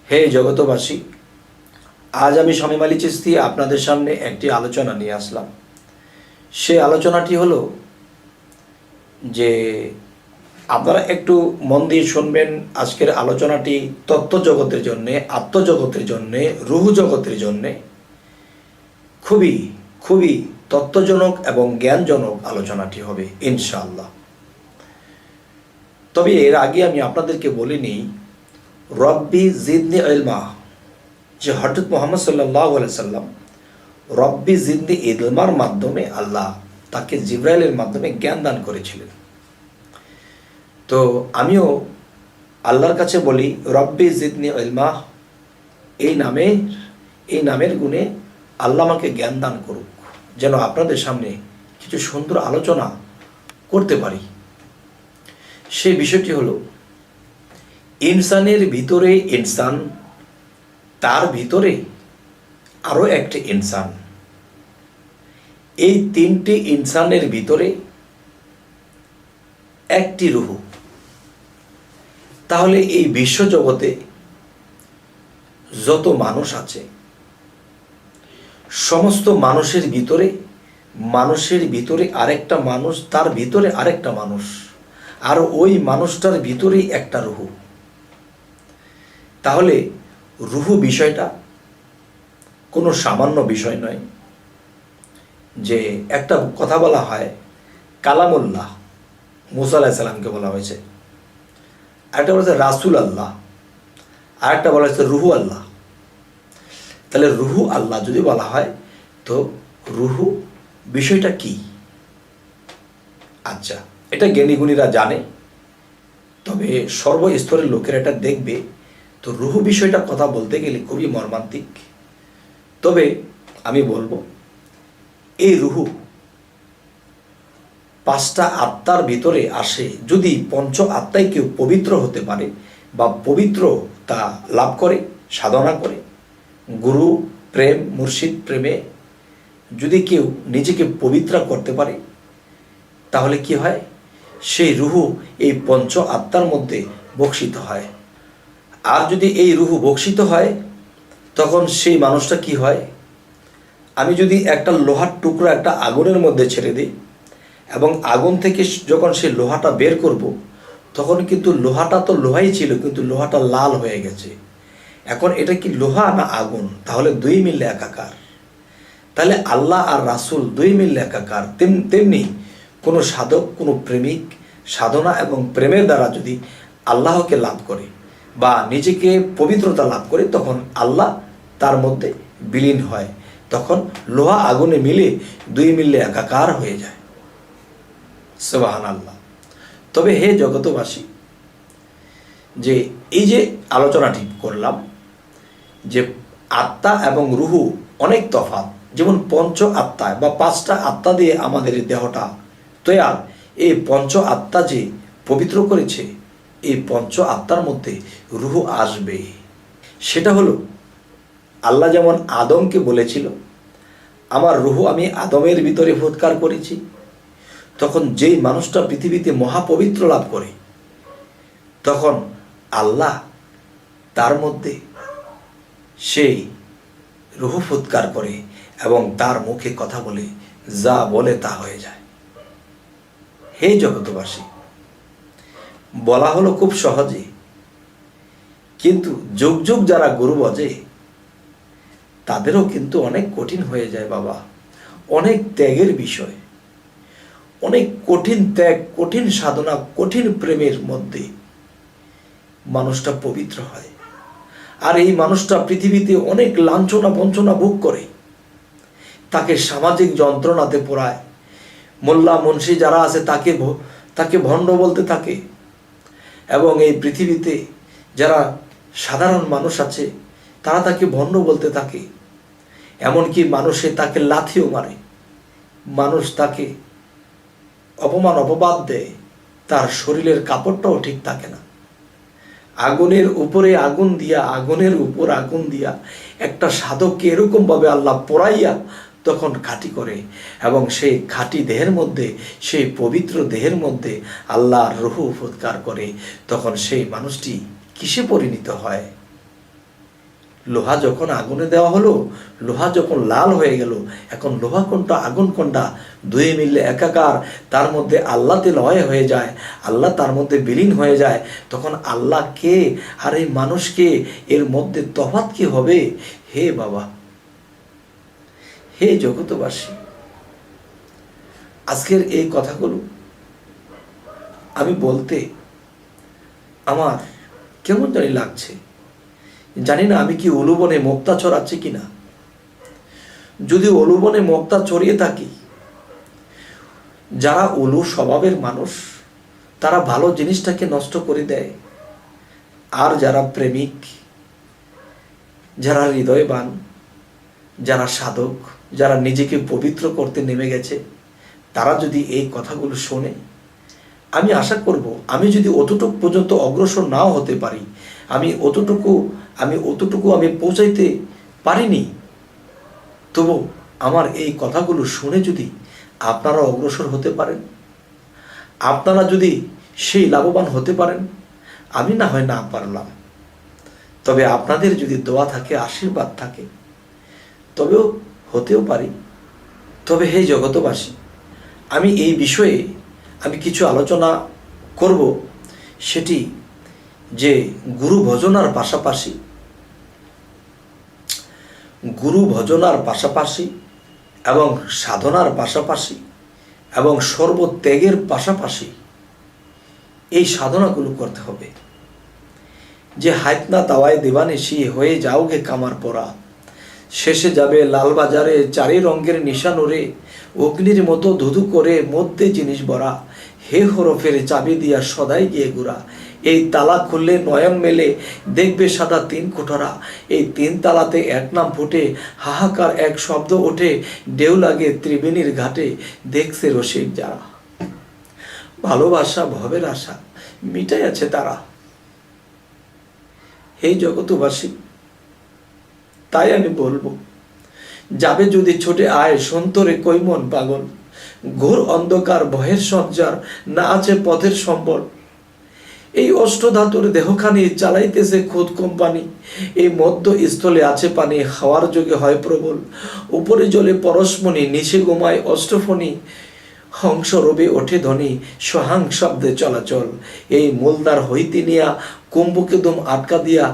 হে জগতবাসী, আজ আমি শামীম আলী চিশতি আপনাদের সামনে একটি আলোচনা নিয়ে আসলাম। সেই আলোচনাটি হলো যে আপনারা একটু মন দিয়ে শুনবেন। আজকের আলোচনাটি তত্ত্ব জগতের জন্যে, আত্মজগতের জন্যে, রুহ জগতের জন্যে খুবই খুবই তত্ত্বজনক এবং জ্ঞানজনক আলোচনাটি হবে ইনশাআল্লাহ। তবে এর আগে আমি আপনাদেরকে বলে নিই, রব্বি জিদনি ইলমা, যে হযরত মুহাম্মদ সাল্লাল্লাহু আলাইহি সাল্লাম রব্বি জিদনি ইলমার মাধ্যমে আল্লাহ তাকে জিবরাইলের মাধ্যমে জ্ঞান দান করেছিলেন। তো আমিও আল্লাহর কাছে বলি, রব্বি জিদনি ইলমা, এই নামের গুণে আল্লাহ আমাকে জ্ঞান দান করুক, যেন আপনাদের সামনে কিছু সুন্দর আলোচনা করতে পারি। সেই বিষয়টি হলো, ইনসানের ভিতরে ইনসান, তার ভিতরে আরও একটি ইনসান, এই তিনটি ইনসানের ভিতরে একটি রুহ। তাহলে এই বিশ্বজগতে যত মানুষ আছে, সমস্ত মানুষের ভিতরে আরেকটা মানুষ, তার ভিতরে আরেকটা মানুষ, আর ওই মানুষটার ভিতরেই একটা রুহ। তাহলে রুহ বিষয়টা কোনো সামান্য বিষয় নয়। যে একটা কথা বলা হয় কালামুল্লাহ, মুসা আলাইহিস সালামকে বলা হয়েছে, আরেকটা বলা হয়েছে রাসূল আল্লাহ, আরেকটা বলা হয়েছে রুহু আল্লাহ। তাহলে রুহু আল্লাহ যদি বলা হয়, তো রুহু বিষয়টা কি? আচ্ছা, এটা জ্ঞানীগুণীরা জানে, তবে সর্বস্তরের লোকেরা এটা দেখবে। তো রুহু বিষয়টা কথা বলতে গেলে খুবই মর্মান্তিক। তবে আমি বলবো, এই রুহু পাঁচটা আত্মার ভিতরে আসে। যদি পঞ্চ আত্মায় কেউ পবিত্র হতে পারে বা পবিত্রতা লাভ করে, সাধনা করে, গুরু প্রেম, মুর্শিদ প্রেমে যদি কেউ নিজেকে পবিত্র করতে পারে, তাহলে কি হয়? সেই রুহু এই পঞ্চ আত্মার মধ্যে বক্ষিত হয়। আর যদি এই রুহু বক্ষিত হয়, তখন সেই মানুষটা কি হয়? আমি যদি একটা লোহার টুকরো একটা আগুনের মধ্যে ছেড়ে দিই, এবং আগুন থেকে যখন সেই লোহাটা বের করব, তখন কিন্তু লোহাটা তো লোহাই ছিল, কিন্তু লোহাটা লাল হয়ে গেছে। এখন এটা কি লোহা না আগুন? তাহলে দুই মিললে একাকার। তাহলে আল্লাহ আর রাসূল দুই মিললে একাকার। তেমনি কোনো সাধক, কোনো প্রেমিক সাধনা এবং প্রেমের দ্বারা যদি আল্লাহকে লাভ করে বা নিজেকে পবিত্রতা লাভ করে, তখন আল্লাহ তার মধ্যে বিলীন হয়। তখন লোহা আগুনে মিলে দুই মিললে একাকার হয়ে যায়। সুবহানাল্লাহ। তবে হে জগতবাসী, যে এই যে আলোচনাটি করলাম, যে আত্মা এবং রুহু অনেক তফাৎ। যেমন পঞ্চ আত্মায় বা পাঁচটা আত্মা দিয়ে আমাদের দেহটা তৈয়ার, এই পঞ্চ আত্মা যে পবিত্র করেছে, এই পঞ্চ আত্মার মধ্যে রুহু আসবে। সেটা হলো, আল্লাহ যেমন আদমকে বলেছিল, আমার রুহু আমি আদমের ভিতরে ফুৎকার করেছি। তখন যেই মানুষটা পৃথিবীতে মহাপবিত্র লাভ করে, তখন আল্লাহ তার মধ্যে সেই রুহু ফুৎকার করে এবং তার মুখে কথা বলে, যা বলে তা হয়ে যায়। হে জগতবাসী, বলা হলো খুব সহজে, কিন্তু যুগ যুগ যারা গুরু বজে, তাদেরও কিন্তু অনেক কঠিন হয়ে যায় বাবা। অনেক ত্যাগের বিষয়, অনেক কঠিন ত্যাগ, কঠিন সাধনা, কঠিন প্রেমের মধ্যে মানুষটা পবিত্র হয়। আর এই মানুষটা পৃথিবীতে অনেক লাঞ্ছনা বঞ্চনা ভোগ করে, তাকে সামাজিক যন্ত্রণাতে পোড়ায়। মোল্লা মুন্সি যারা আছে তাকে ভণ্ড বলতে থাকে, এবং এই পৃথিবীতে যারা সাধারণ মানুষ আছে, তারা তাকে ভণ্ড বলতে থাকে। এমনকি মানুষে তাকে লাথিও মারে, মানুষ তাকে অপমান অপবাদ দেয়, তার শরীরের কাপড়টাও ঠিক থাকে না। আগুনের উপরে আগুন দিয়া, আগুনের উপর আগুন দিয়া একটা সাধককে এরকমভাবে আল্লাহ পোড়াইয়া তখন খাঁটি করে, এবং সেই খাঁটি দেহের মধ্যে, সেই পবিত্র দেহের মধ্যে আল্লাহর রূহ ফুৎকার করে। তখন সেই মানুষটি কিসে পরিণত হয়? লোহা যখন আগুনে দেওয়া হলো, লোহা যখন লাল হয়ে গেল, এখন লোহা কোনটা আগুন কোনটা দুই মিললে একাকার, তার মধ্যে আল্লাহতে লয় হয়ে যায়, আল্লাহ তার মধ্যে বিলীন হয়ে যায়, তখন আল্লাহ কে আর এই মানুষকে, এর মধ্যে তফাৎ কি হবে? হে বাবা, হে জগতবাসী, আজকের এই কথাগুলো আমি বলতে আমার কেমন জানি লাগছে। জানি না আমি কি অলুবনে মুক্তা ছড়াচ্ছি কিনা। যদি অলুবনে মুক্তা ছড়িয়ে থাকি, যারা অলু স্বভাবের মানুষ তারা ভালো জিনিসটাকে নষ্ট করে দেয়, আর যারা প্রেমিক, যারা হৃদয়বান, যারা সাধক, যারা নিজেকে পবিত্র করতে নেমে গেছে, তারা যদি এই কথাগুলো শোনে, আমি আশা করব আমি যদি অতটুকু পর্যন্ত অগ্রসর নাও হতে পারি, আমি অতটুকু আমি পৌঁছাইতে পারিনি, তবু আমার এই কথাগুলো শুনে যদি আপনারা অগ্রসর হতে পারেন, আপনারা যদি সেই লাভবান হতে পারেন, আমি না হয় না পারলাম, তবে আপনাদের যদি দোয়া থাকে, আশীর্বাদ থাকে, তবেও হতেও পারি। তবে হে জগতবাসী, আমি এই বিষয়ে আমি কিছু আলোচনা করব, সেটি যে গুরু ভজনার পাশাপাশি এবং সাধনার পাশাপাশি এবং সর্বত্যাগের পাশাপাশি এই সাধনাগুলো করতে হবে। যে হাইতনা তাওয়ায় দিবানিশি হয়ে যাওগে কামার পরা, শেষে যাবে লালবাজারে চারি রঙের নিশানুরে, অগ্নির মতো ধুধু করে মধ্যে জিনিস ভরা, হে হরফের চাবি দিয়া সদাই গিয়ে গুড়া, এই তালা খুললে নয়ন মেলে দেখবে সাদা তিন কোঠরা, এই তিন তালাতে এক নাম ফুটে, হাহাকার এক শব্দ ওঠে, ঢেউ লাগে ত্রিবেণীর ঘাটে, দেখছে রসিক যারা, ভালোবাসা ভবের আশা মিটাই আছে তারা। হে জগতবাসী, তাই আমি বলবো, যাবে যদি ছোটে আয় সন্তরে কৈমন পাগল, ঘোর অন্ধকার ভয়ের সঞ্চার, না আছে পথের সম্বল, এই অষ্টধাতুর দেহখানি চালাইতেছে খুদ কোম্পানি, এই মধ্য স্থলে আছে পানি, হাওয়ার যোগে হয় প্রবল, উপরে জলে পরশমণি, নিচে গোমায় অষ্টফণি, হংস রবে ওঠে ধ্বনি, সহাং শব্দে চলাচল, এই মূলদার হইতে নিয়া কুম্ভকে দম আটকা দিয়া,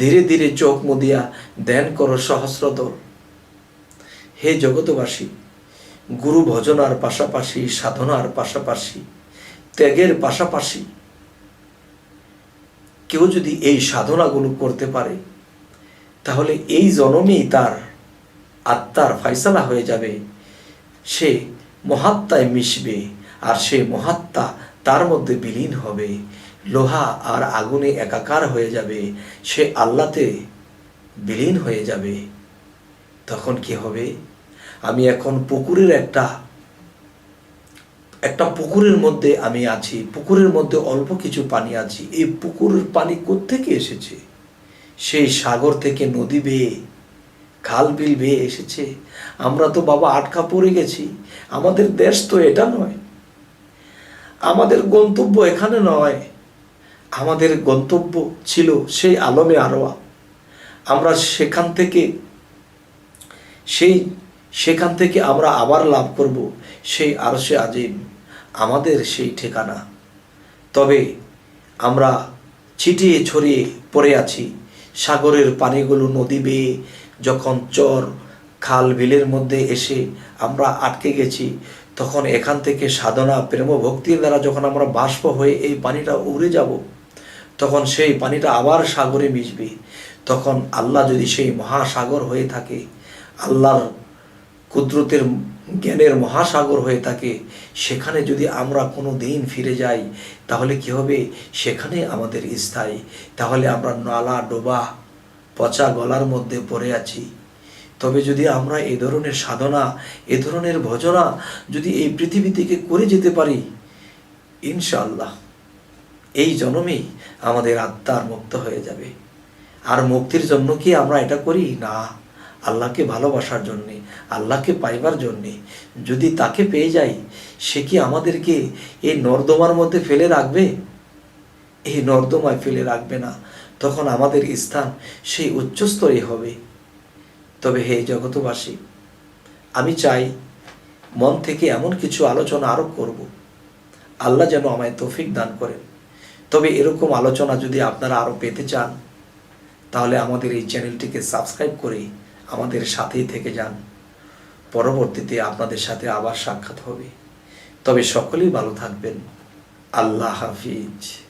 ধীরে ধীরে চোখ মুদিয়া ধ্যান করো সহস্রদল। হে জগতবাসী, গুরু ভজনার পাশাপাশি, সাধনার পাশাপাশি, ত্যাগের পাশাপাশি কেউ যদি এই সাধনাগুলো করতে পারে, তাহলে এই জন্মেই তার আত্মার ফায়সালা হয়ে যাবে, সে মহাত্মায় মিশবে, আর সে মহাত্মা তার মধ্যে বিলীন হবে, লোহা আর আগুনে একাকার হয়ে যাবে, সে আল্লাহতে বিলীন হয়ে যাবে। তখন কি হবে? আমি এখন পুকুরের একটা পুকুরের মধ্যে আমি আছি, পুকুরের মধ্যে অল্প কিছু পানি আছে, এই পুকুরের পানি কোত্থেকে এসেছে? সেই সাগর থেকে নদী বেয়ে, খাল বিল বেয়ে এসেছে। আমরা তো বাবা আটকা পড়ে গেছি, আমাদের দেশ তো এটা নয়, আমাদের গন্তব্য এখানে নয়, আমাদের গন্তব্য ছিল সেই আলমে আরওয়া। আমরা সেখান থেকে আমরা আবার লাভ করব সেই আরশে আজিম, আমাদের সেই ঠিকানা। তবে আমরা ছিটিয়ে ছড়িয়ে পড়ে আছি, সাগরের পানিগুলো নদী বেয়ে যখন চর খাল বিলের মধ্যে এসে আমরা আটকে গেছি, তখন এখান থেকে সাধনা প্রেম ভক্তির দ্বারা যখন আমরা বাষ্প হয়ে এই পানিটা উড়ে যাব, তখন সেই পানিটা আবার সাগরে মিশবে। তখন আল্লাহ যদি সেই মহাসাগর হয়ে থাকে, আল্লাহর কুদরতের জ্ঞানের মহাসাগর হয়ে থাকে, সেখানে যদি আমরা কোনো দিন ফিরে যাই, তাহলে কি হবে? সেখানে আমাদের স্থায়ী। তাহলে আমরা নালা ডোবা পচা গলার মধ্যে পড়ে আছি। তবে যদি আমরা এ ধরনের সাধনা, এ ধরনের ভজনা যদি এই পৃথিবী থেকে করে যেতে পারি, ইনশাআল্লাহ এই জন্মেই আমাদের আত্মার মুক্ত হয়ে যাবে। আর মুক্তির জন্য কি আমরা এটা করি? না, আল্লাহকে ভালোবাসার জন্যে, আল্লাহকে পাইবার জন্যে। যদি তাকে পেয়ে যাই, সে কি আমাদেরকে এই নর্দমার মধ্যে ফেলে রাখবে? এই নর্দমায় ফেলে রাখবে না, তখন আমাদের স্থান সেই উচ্চস্তরে হবে। তবে হে জগতবাসী, আমি চাই মন থেকে এমন কিছু আলোচনা আরো করব, আল্লাহ যেন আমায় তৌফিক দান করেন। তবে এরকম আলোচনা যদি আপনারা আরো পেতে চান, তাহলে আমাদের এই চ্যানেলটিকে সাবস্ক্রাইব করে আমাদের সাথেই থেকে যান। পরবর্তীতে আপনাদের সাথে আবার সাক্ষাৎ হবে। তবে সকলেই ভালো থাকবেন। আল্লাহ হাফিজ।